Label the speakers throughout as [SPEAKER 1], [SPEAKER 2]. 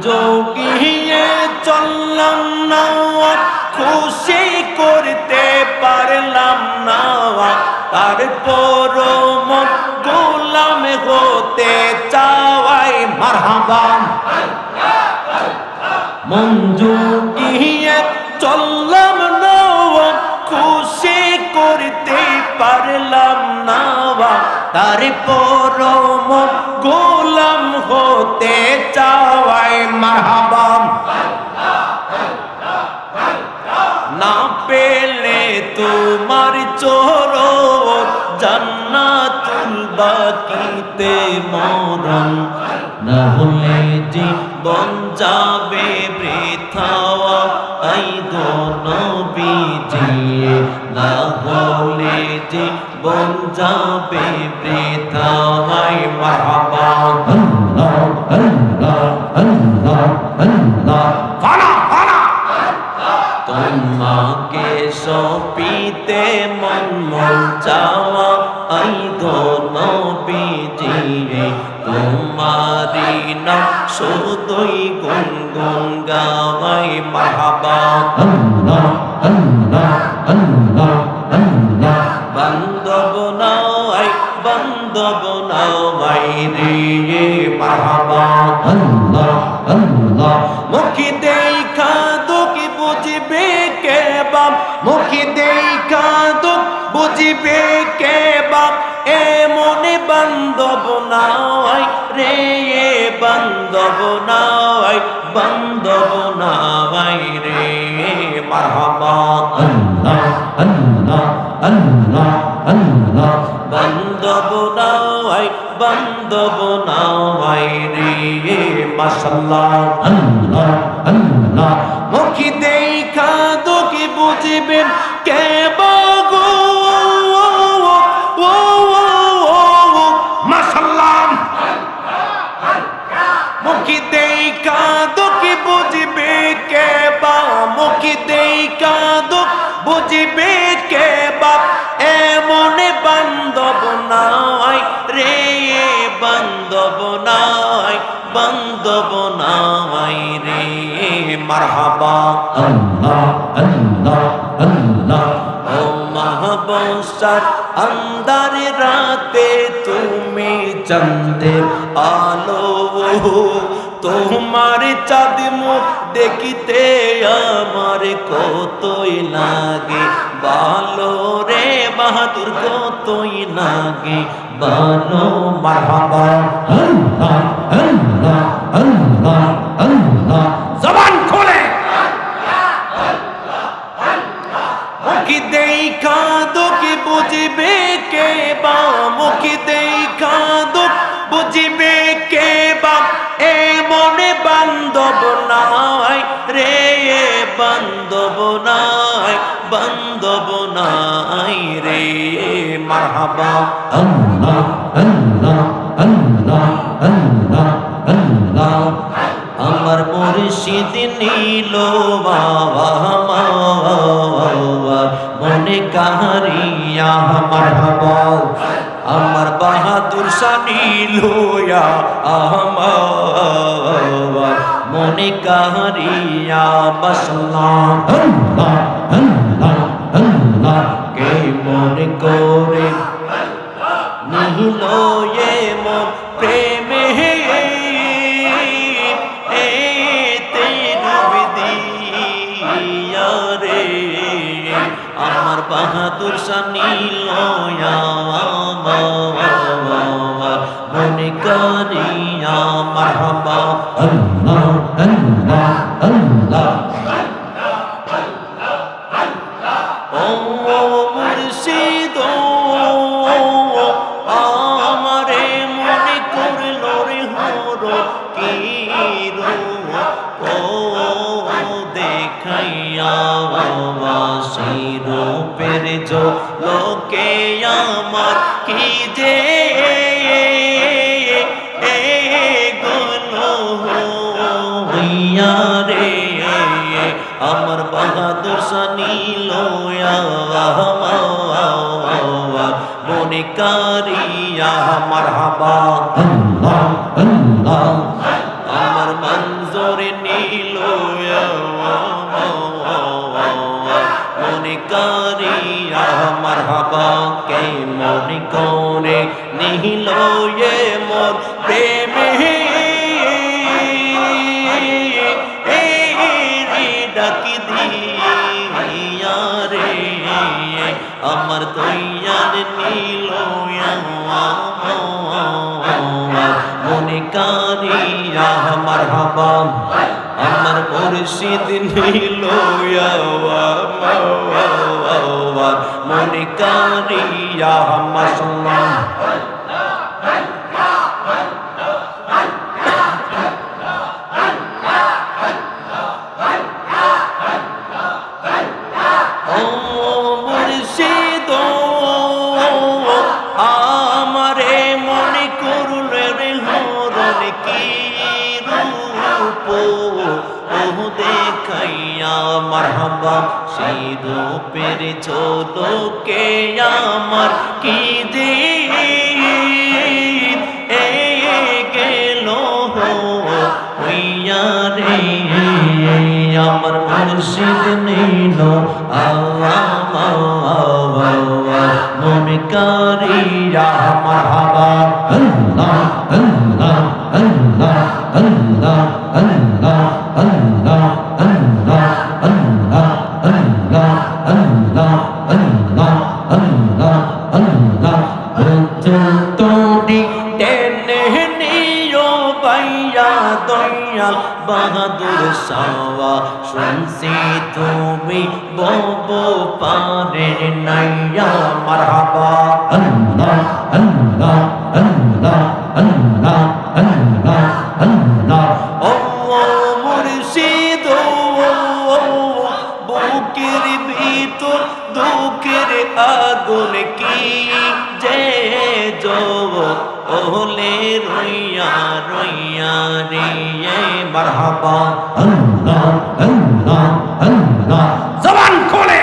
[SPEAKER 1] যোগিয়ে চললাম না, খুশি করতে পারলাম না, তারপরও মন গোলাম হতে চাওয়াই মারহাবা। মন যোগিয়ে চললাম না, খুশি করতে পারলাম না, তারপরও মন গোলাম হতে চাওয়াই মারহাবা। না পেলে তোমার চরণ জান্নাতুল বাকিতে মরণ, না হলে জীবন যাবে বৃথা, আই গো নবীজি, না হলে জীবন যাবে বৃথা, আই মারহাবা। আল্লাহ আল্লাহ আল্লাহ আল্লাহ ফানা ফানা। তোমাকে সপিতে মন মন চাওয়া, আই গো নবীজি, তোমারি নাম শুধুই গুনগুন গাওয়াই মারহাবা। আল্লাহ আল্লাহ আল্লাহ আল্লাহ। বান্দব নাই বান্দব নাই রে মারহাবা। আল্লাহ আল্লাহ। মুখি দেখা দুঃখী বুঝবে কে বাপ, মুখি দেখা দুঃখ বুঝবে কে বাপ, এমন বান্ধব নাই রে বান্ধব নাই, বান্ধব নাই রে মারহাবা। আল্লাহ আল্লাহ আল্লাহ আল্লাহ। বান্ধব নাই বান্ধব নাই রে মাশাআল্লাহ। আল্লাহ আল্লাহ। মুখি দেখা দুঃখী বুঝবেন কে বাগো, মাশাআল্লাহ। মুখি দেখা দুঃখী বুঝবে কে বা, মুখি দেখা দুঃখ বুঝবে কে বাপ, এমন বান্ধব নাই রে বান্ধব নাই, বান্ধব নাই রে মারহাবা। আল্লাহ আল্লাহ আল্লাহ। ও মাহবুসার আন্দার রাতে তুমি চন্দের আলো, তোমার চাঁদ মুখ দেখিতে আমার কতই লাগে ভালো রে বাহাদুর, কতই লাগে ভালো মারহাবা। আল্লাহ আল্লাহ আল্লাহ আল্লাহ। জবান খোলে। মুখি দেখা দুঃখী বুঝবে কে বা, মুখি দেখা দুঃখ বুঝবে কে বা, এমন বান্ধব নাই রে বান্ধব নাই, বান্ধব নাই রে মারহাবা। আল্লাহ আল্লাহ আল্লাহ আল্লাহ আল্লাহ। আমার মুর্শিদ নীল বাবা মনে কাহারিয়া মারহাবা। আমার বাহাদুর শানিল ইয়া আমার মনে কাহারিয়া মাশাআল্লাহ। আল্লাহ আল্লাহ আল্লাহ। কে মনে করে নিহিল এ মন প্রেমে, আমার বাহাদুর শানিল মনে করিয়া মারহাবা। আল্লাহ আল্লাহ আল্লাহ। ও মুর্শিদ আমারে মনে করলো রে হরো কি ও দেখাইয়া রূপের जो লোকে আমার কি যে গুলো হইয়া রে, আমার বাহাদুর শানিল মনে কারিয়া মারহাবা। আল্লাহ আল্লাহ। আমার মন নজর নিল মনে করিয়া মারহাবা কে মনে করে নিল মোর প্রেমে ডাকি দিয়া রে আমার দয়ার নীল মনে করিয়া মারহাবা আমার মুর্শিদ নীল মনে করিয়া মাশাআল্লাহ আমারে মনে করুন রে হরণ কি রূপ ও দেখাইয়া মারহাবা সেই রূপের ঝলকে আমার কি যে গেল হইয়া রে আমার মুর্শিদ নীল মনে করিয়া মারহাবা আল্লাহ আল্লাহ আল্লাহ আল্লাহ আল্লাহ আল্লাহ আল্লাহ আল্লাহ আল্লাহ আল্লাহ আল্লাহ আল্লাহ আল্লাহ তোরি টেনে নিও বাইয়া দয়াল বাহাদুর সাওয়া শুনছি তুমি বব পারে নাইয়া মারহাবা আল্লাহ আল্লাহ আল্লাহ আল্লাহ আল্লাহ আল্লাহ ও মুর্শিদ বুকের ভিতর দুঃখের আগুন কি যে ওলে রইয়া রইয়া রে মারহাবা আল্লাহ আল্লাহ আল্লাহ জবান খোলে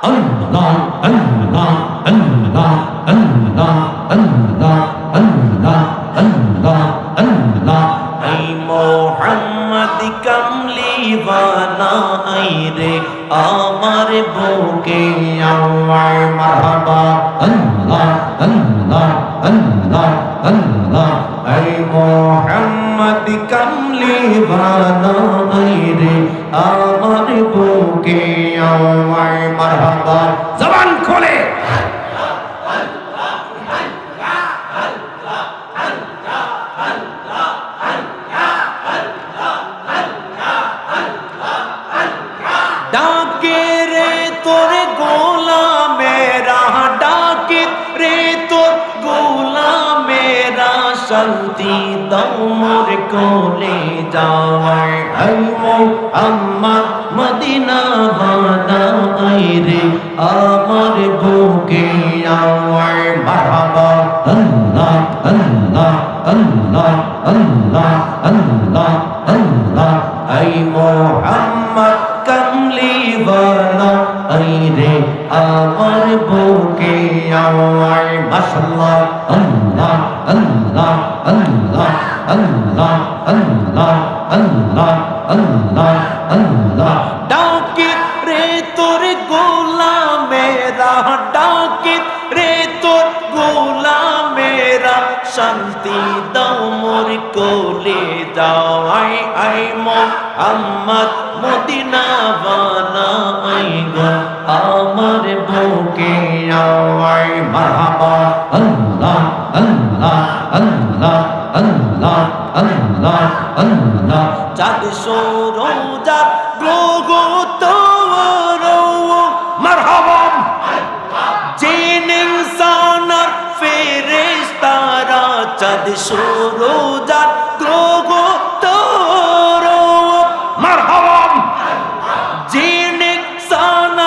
[SPEAKER 1] আল্লাহ আল্লাহ আল্লাহ আল্লাহ আল্লাহ আল্লাহ আল্লাহ আল্লাহ এই মোহাম্মদ কামলি বানা আই রে আমার বুকে আমার মারহাবা আল্লাহ আল্লাহ আল্লাহ আল্লাহ এই মোহাম্মদ কামলি বানা আই রে আমার বুকে আমার মারহাবা জবান খোলে ডাকে রে তোর গোলামেরা ডাকে রে তোর গোলামেরা শান্তি দাও মোর কোলে যাওয়ার আই মোহাম্মদ মদিনা বানা আই রে আমার বুকে আমার মারহাবা আল্লাহ আল্লাহ আল্লাহ আল্লাহ আল্লাহ আল্লাহ আই মোহাম্মদ কামলি বানা আই রে আমার বুকে আমার মাশাআল্লাহ আল্লাহ আল্লাহ আল্লাহ আল্লাহ আল্লাহ আল্লাহ আল্লাহ আল্লাহ ডাকে রে তোর গোলামেরা ডাকে রে তোর গোলামেরা শান্তি দাও মোর কোলে যাও আই আই মোহাম্মদ মদিনা বানা আই গো আমার বুকে আওয়াই মারহাবা আল্লাহ আল্লাহ আল্লাহ আল্লাহ আল্লাহ আল্লাহ চাঁদ সূরজ গ্রহ তারা মারহাবা জিন ইনসান ফেরেশতারা চাঁদ সূরজ গ্রহ তারা মারহাবা জিন ইনসান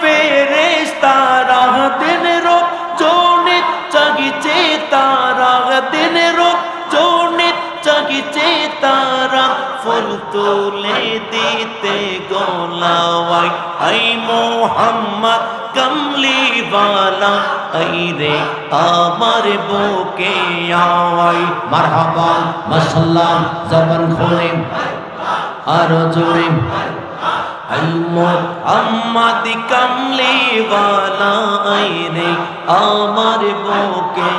[SPEAKER 1] ফেরেশতারা দিন রাত জোনিত জাগিছে তারা দিন রাত জোনিত জাগিছে তারা ফুল তুলে দিতে গোলাওয়াই আই মোহাম্মদ কমলিওয়ালা আইরে আমার বুকে আয়
[SPEAKER 2] মারহাবা মাশাআল্লাহ জবান খুলে আরো জোরে
[SPEAKER 1] আই মোহাম্মদ কমলিওয়ালা আইরে আমার বুকে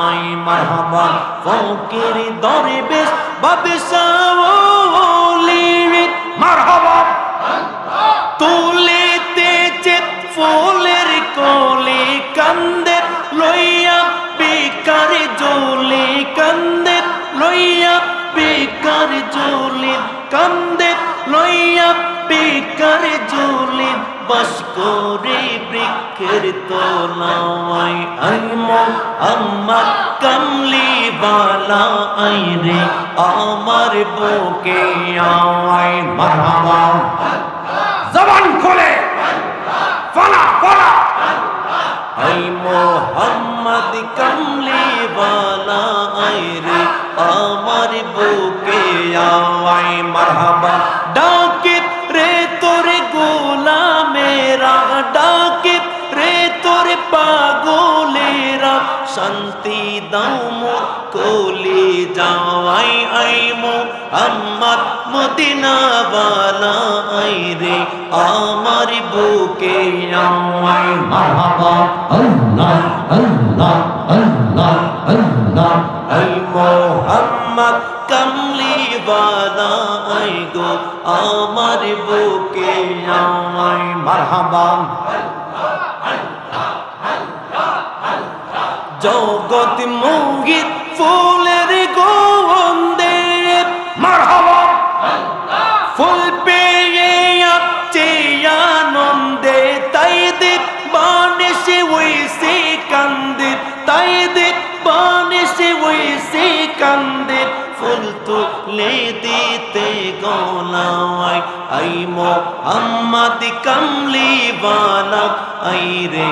[SPEAKER 1] আয় মারহাবা ফকির দরবেশ বাদশাহ ওলি
[SPEAKER 2] মারহাবা
[SPEAKER 1] তুলিতেছে ফুলের কলি কান্দে লইয়া বেকার জলি কান্দে লইয়া বেকার জলি কান্দে লইয়া বেকার জলি বস করে বৃক্ষের তলায় আই মোহাম্মদ কমলিওয়ালা আইরে আমার বুকে আয়
[SPEAKER 2] মারহাবা জবান খুলে ফালা ফালা
[SPEAKER 1] আই মোহাম্মদ কমলিওয়ালা আইরে আমার বুকে আয় মারহাবা ডাকে রে তোর গোলামেরা ডাকে রে তোর পাগলেরা শান্তি দাও মোর কলি যাওয়াই আই মোহাম্মদ মদিনাওয়ালা আইরে আমার বুকে আয়
[SPEAKER 2] মারহাবা আল্লাহ আল্লাহ আল্লাহ আল্লাহ
[SPEAKER 1] আই মোহাম্মদ কমলিওয়ালা আই গো আমার বুকে আয়
[SPEAKER 2] মারহাবা
[SPEAKER 1] জগৎ মোহিত ফুলের গন্ধে
[SPEAKER 2] মারহাবা
[SPEAKER 1] ফুল পেয়ে আছে আনন্দে তাই দেব বানিশে ওইসে কান্দে তাই দেব বানিশে ওইসে কান্দে ফুল তুলে দিতে গোলায় আই মোহাম্মদ কমলিওয়ালা আইরে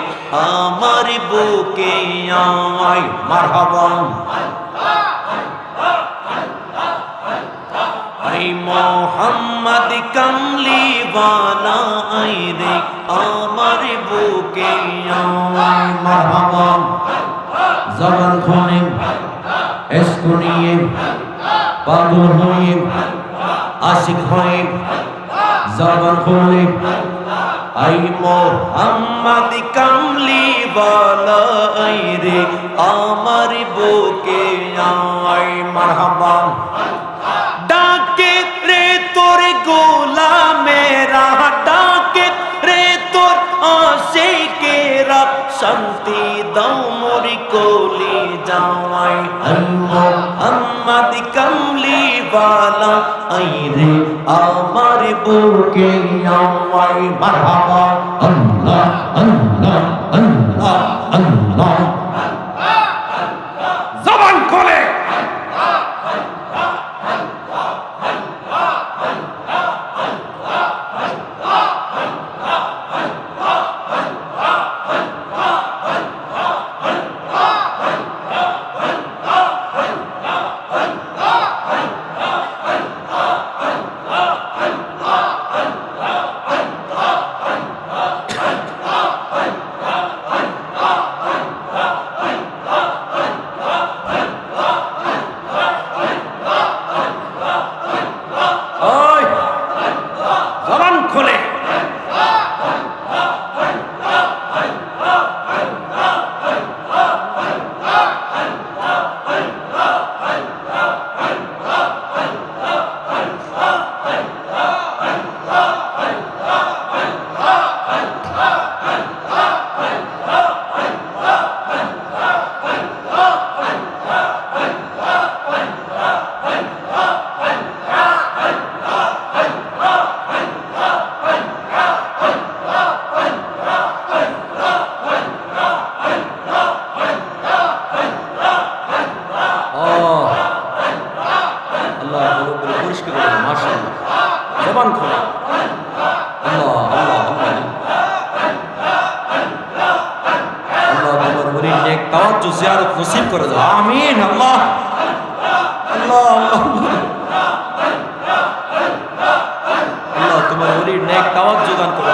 [SPEAKER 1] আমার বুকে আয়
[SPEAKER 2] মারহাবা
[SPEAKER 1] আই মোহাম্মদ কমলিওয়ালা আইরে আমার বুকে আয়
[SPEAKER 2] মারহাবা জবান খুলে ইশক নিয়ে পাগল হয়ে আশিক হয়ে জবান খুলে
[SPEAKER 1] আই মোহাম্মদ কমলিওয়ালা আইরে আমার বুকে আয়
[SPEAKER 2] মারহাবা
[SPEAKER 1] ডাকে রে তোর গোলামেরা ডাকে রে তোর আশিকেরা শান্তি দাও মোর কলি যাওয়াই মোহাম্মদ কমলিওয়ালা আইরে আমার বুকে আয়
[SPEAKER 2] মারহাবা আল্লাহ আল্লাহ আল্লাহ আল্লাহ জবান খুলে
[SPEAKER 1] জবান খোলা আল্লাহ আল্লাহ আল্লাহ আল্লাহ তোমার মুরিদ নেক তাওয়াজ্জু জিয়ারত নসিব করে দাও আমিন আল্লাহ আল্লাহ আল্লাহ তোমার মুরিদ নেক তাওয়াজ্জু দান করো